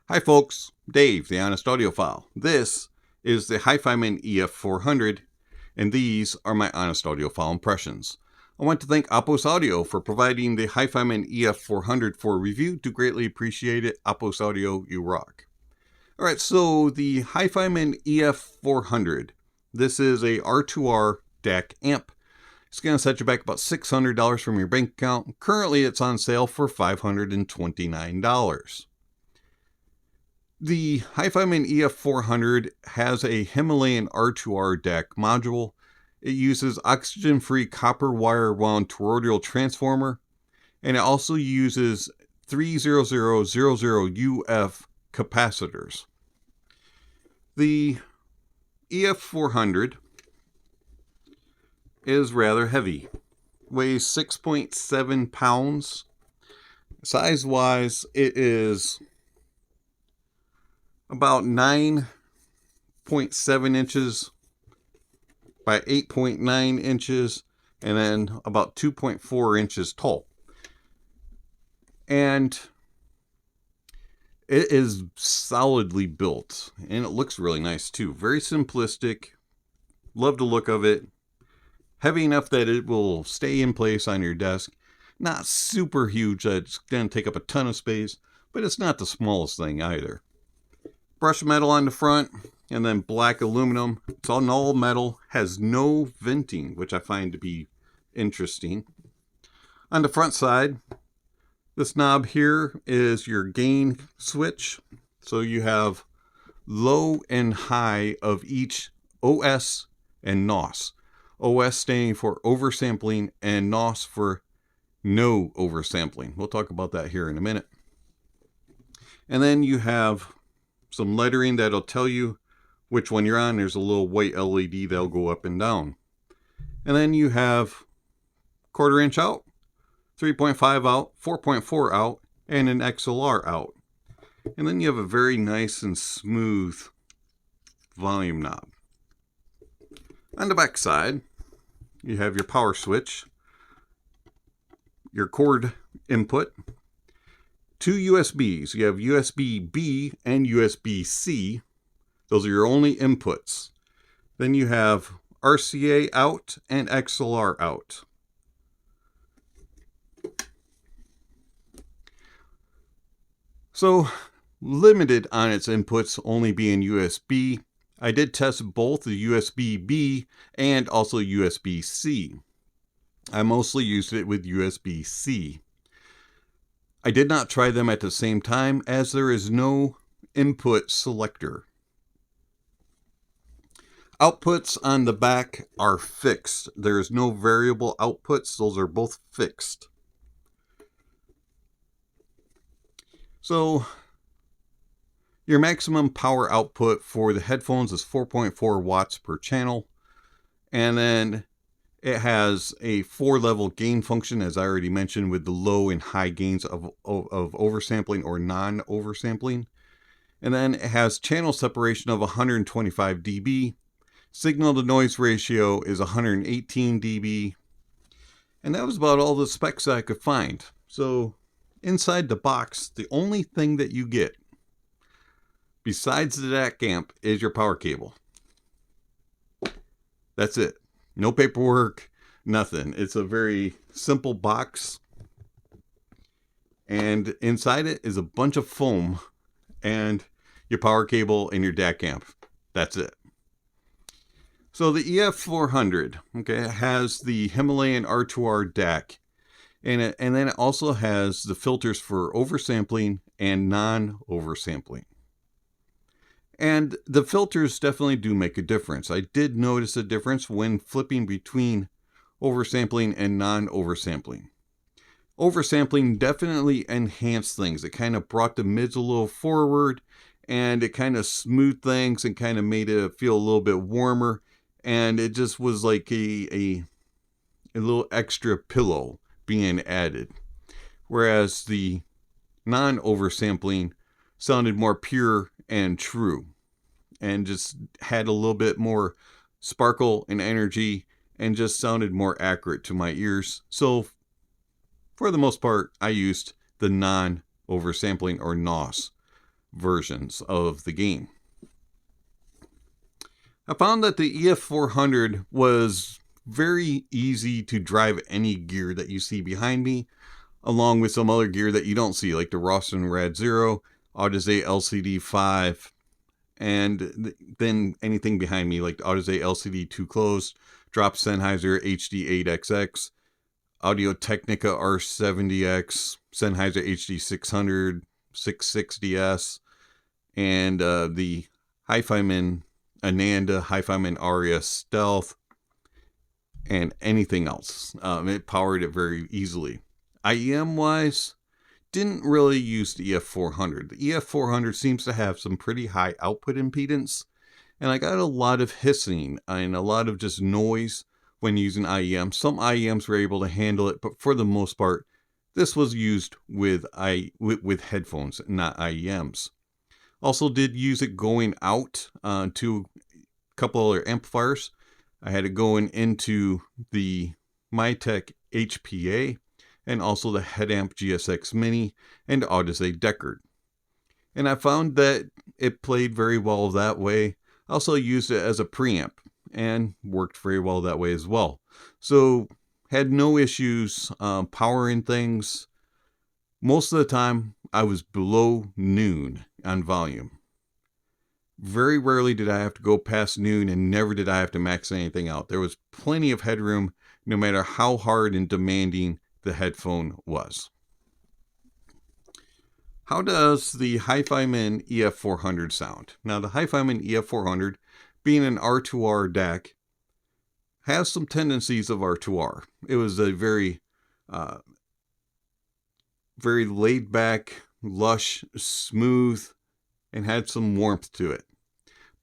Hi folks, Dave, the Honest Audiophile. This is the Hifiman EF400, and these are my Honest Audiophile impressions. I want to thank Apos Audio for providing the Hifiman EF400 for review. Do greatly appreciate it. Apos Audio, you rock. Alright, so the Hifiman EF400. This is a R2R DAC amp. It's going to set you back about $600 from your bank account. Currently, it's on sale for $529. The Hifiman EF400 has a Himalayan R2R DAC module. It uses oxygen-free copper wire wound toroidal transformer, and it also uses 30000UF capacitors. The EF400 is rather heavy, weighs 6.7 pounds. Size-wise, it is about 9.7 inches by 8.9 inches, and then about 2.4 inches tall. And it is solidly built, and it looks really nice too. Very simplistic. Love the look of it. Heavy enough that it will stay in place on your desk. Not super huge that it's going to take up a ton of space, but it's not the smallest thing either. Brushed metal on the front, and then black aluminum. It's all metal, has no venting, which I find to be interesting. On the front side, this knob here is your gain switch. So you have low and high of each OS and NOS. OS standing for oversampling and NOS for no oversampling. We'll talk about that here in a minute. And then you have some lettering that'll tell you which one you're on. There's a little white LED that'll go up and down. And then you have 1/4 inch out, 3.5 out, 4.4 out, and an XLR out. And then you have a very nice and smooth volume knob. On the back side, you have your power switch, your cord input, 2 USBs. You have USB-B and USB-C. Those are your only inputs. Then you have RCA out and XLR out. So, limited on its inputs, only being USB. I did test both the USB-B and also USB-C. I mostly used it with USB-C. I did not try them at the same time as there is no input selector. Outputs on the back are fixed. There is no variable outputs. Those are both fixed. So your maximum power output for the headphones is 4.4 watts per channel. And then it has a 4-level gain function, as I already mentioned, with the low and high gains of oversampling or non-oversampling. And then it has channel separation of 125 dB. Signal to noise ratio is 118 dB. And that was about all the specs that I could find. So inside the box, the only thing that you get besides the DAC amp is your power cable. That's it. No paperwork, nothing. It's a very simple box. And inside it is a bunch of foam and your power cable and your DAC amp. That's it. So the EF400, okay, has the Himalayan R2R DAC. And then it also has the filters for oversampling and non-oversampling. And the filters definitely do make a difference. I did notice a difference when flipping between oversampling and non-oversampling. Oversampling definitely enhanced things. It kind of brought the mids a little forward, and it kind of smoothed things and kind of made it feel a little bit warmer. And it just was like a little extra pillow being added. Whereas the non-oversampling sounded more pure and true, and just had a little bit more sparkle and energy, and just sounded more accurate to my ears. So for the most part, I used the non-oversampling or NOS versions of the game. I found that the EF400 was very easy to drive any gear that you see behind me, along with some other gear that you don't see, like the Rawson Rad 0, Audiophile LCD 5, and then anything behind me, like the Audiophile LCD 2 closed, Drop Sennheiser HD 8XX, Audio-Technica R70X, Sennheiser HD 600, 660S, and the Hifiman Ananda, Hifiman Aria Stealth, and anything else. It powered it very easily. IEM wise, didn't really use the EF400. The EF400 seems to have some pretty high output impedance, and I got a lot of hissing and a lot of just noise when using IEM. Some IEMs were able to handle it, but for the most part, this was used with headphones, not IEMs. Also did use it going out to a couple other amplifiers. I had it going into the Mytek HPA and also the Headamp GSX Mini and Audiophile Deckard. And I found that it played very well that way. I also used it as a preamp and worked very well that way as well. So had no issues powering things. Most of the time I was below noon on volume. Very rarely did I have to go past noon, and never did I have to max anything out. There was plenty of headroom no matter how hard and demanding the headphone was. How does the Hifiman EF400 sound? Now the Hifiman EF400, being an R2R DAC, has some tendencies of R2R. It was a very laid back, lush, smooth, and had some warmth to it.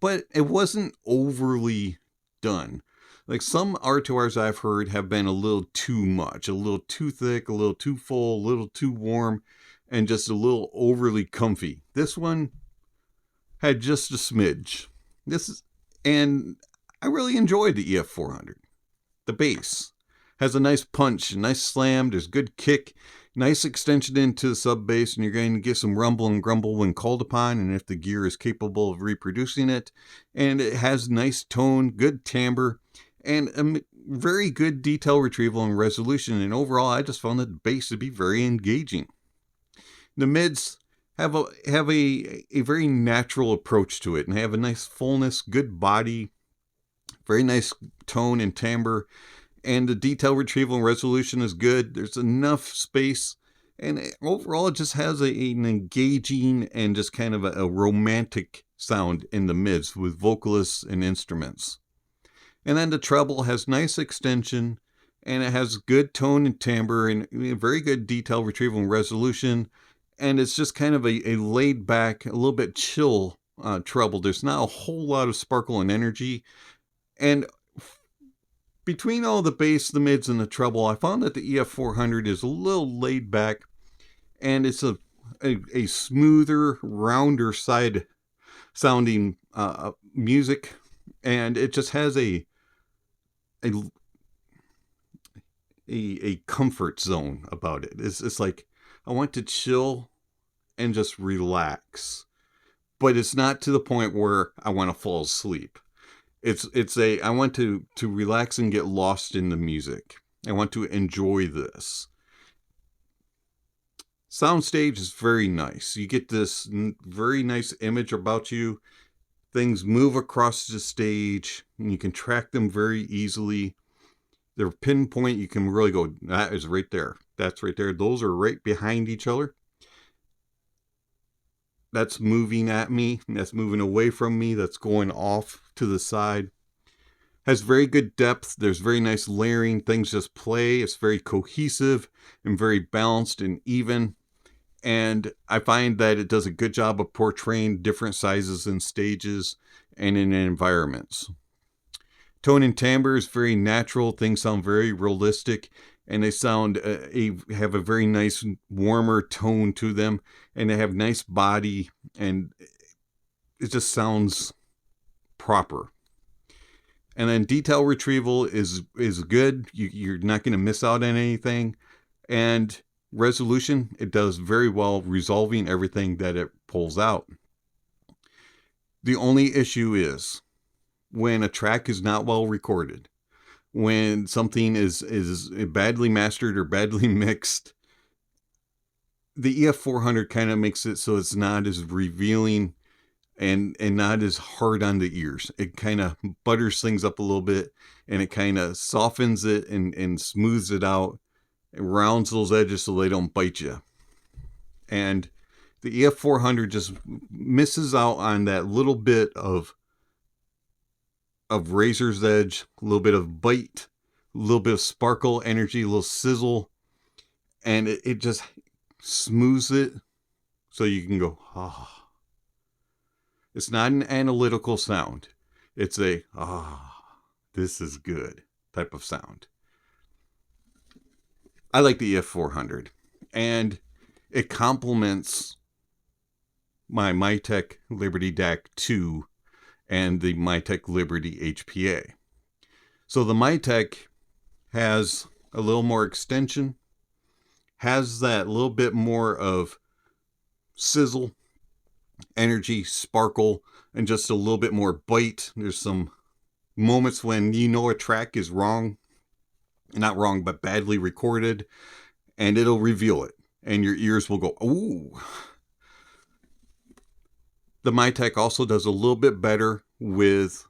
But it wasn't overly done. Like some R2Rs I've heard have been a little too much, a little too thick, a little too full, a little too warm, and just a little overly comfy. This one had just a smidge. And I really enjoyed the EF400. The bass has a nice punch, a nice slam, there's good kick, nice extension into the sub bass, and you're going to get some rumble and grumble when called upon, and if the gear is capable of reproducing it. And it has nice tone, good timbre, and a very good detail retrieval and resolution. And overall, I just found that the bass to be very engaging. The mids have a very natural approach to it, and have a nice fullness, good body, very nice tone and timbre. And the detail retrieval and resolution is good. There's enough space. And overall, it just has an engaging and just kind of a romantic sound in the mids with vocalists and instruments. And then the treble has nice extension. And it has good tone and timbre and very good detail retrieval and resolution. And it's just kind of a laid back, a little bit chill treble. There's not a whole lot of sparkle and energy. And between all the bass, the mids, and the treble, I found that the EF400 is a little laid back, and it's a smoother, rounder side sounding music, and it just has a comfort zone about it. It's like I want to chill and just relax, but it's not to the point where I want to fall asleep. I want to relax and get lost in the music. I want to enjoy this. Soundstage is very nice. You get this very nice image about you. Things move across the stage, and you can track them very easily. They're pinpoint. You can really go, that is right there. That's right there. Those are right behind each other. That's moving at me. That's moving away from me. That's going off to the side. Has very good depth. There's very nice layering. Things just play. It's very cohesive and very balanced and even. And I find that it does a good job of portraying different sizes and stages and in environments. Tone and timbre is very natural. Things sound very realistic. And they have a very nice warmer tone to them, and they have nice body, and it just sounds proper. And then detail retrieval is good. You're not going to miss out on anything, and resolution, it does very well resolving everything that it pulls out. The only issue is when a track is not well recorded, when something is badly mastered or badly mixed, the EF400 kind of makes it so it's not as revealing and not as hard on the ears. It kind of butters things up a little bit, and it kind of softens it and smooths it out. It rounds those edges so they don't bite you. And the EF400 just misses out on that little bit of razor's edge, a little bit of bite, a little bit of sparkle, energy, a little sizzle, and it just smooths it so you can go, ah. It's not an analytical sound. It's a, this is good type of sound. I like the EF400, and it complements my Mytek Liberty DACii 2 and the Mytek Liberty HPA. So the Mytek has a little more extension, has that little bit more of sizzle, energy, sparkle, and just a little bit more bite. There's some moments when you know a track is wrong, not wrong, but badly recorded, and it'll reveal it, and your ears will go, ooh. The Mytek also does a little bit better with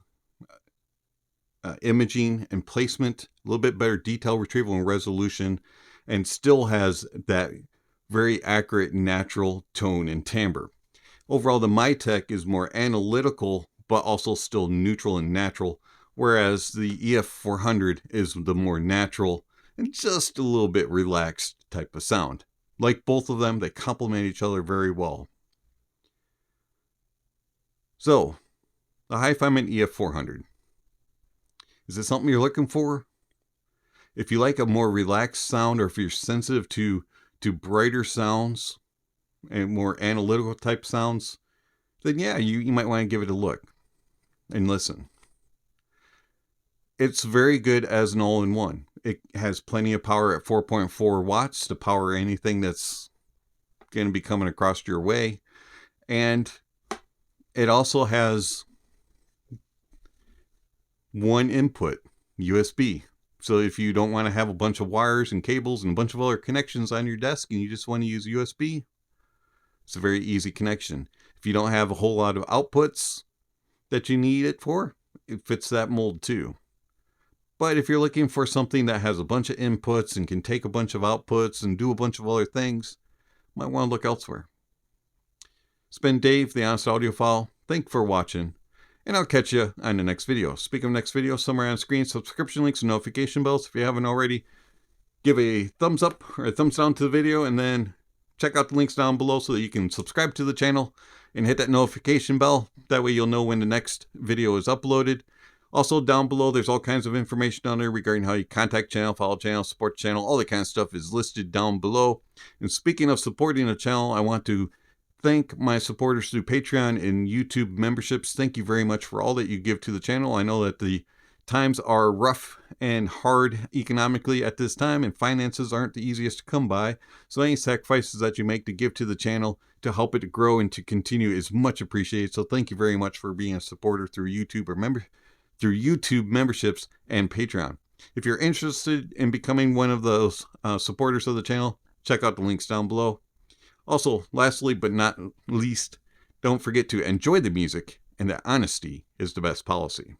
imaging and placement, a little bit better detail retrieval and resolution, and still has that very accurate natural tone and timbre. Overall, the Mytek is more analytical, but also still neutral and natural, whereas the EF400 is the more natural and just a little bit relaxed type of sound. Like both of them, they complement each other very well. So, the Hifiman EF400. Is it something you're looking for? If you like a more relaxed sound, or if you're sensitive to brighter sounds and more analytical type sounds, then yeah, you might want to give it a look and listen. It's very good as an all-in-one. It has plenty of power at 4.4 watts to power anything that's going to be coming across your way. And it also has one input, USB. So if you don't want to have a bunch of wires and cables and a bunch of other connections on your desk and you just want to use USB, it's a very easy connection. If you don't have a whole lot of outputs that you need it for, it fits that mold too. But if you're looking for something that has a bunch of inputs and can take a bunch of outputs and do a bunch of other things, you might want to look elsewhere. It's been Dave, the Honest Audiophile. Thank you for watching, and I'll catch you on the next video. Speaking of next video, somewhere on screen, subscription links and notification bells. If you haven't already, give a thumbs up or a thumbs down to the video, and then check out the links down below so that you can subscribe to the channel and hit that notification bell. That way you'll know when the next video is uploaded. Also down below, there's all kinds of information down there regarding how you contact channel, follow channel, support channel. All that kind of stuff is listed down below. And speaking of supporting the channel, I want to thank my supporters through Patreon and YouTube memberships. Thank you very much for all that you give to the channel. I know that the times are rough and hard economically at this time, and finances aren't the easiest to come by. So any sacrifices that you make to give to the channel to help it to grow and to continue is much appreciated. So thank you very much for being a supporter through YouTube or through YouTube memberships and Patreon. If you're interested in becoming one of those supporters of the channel, check out the links down below. Also, lastly but not least, don't forget to enjoy the music, and that honesty is the best policy.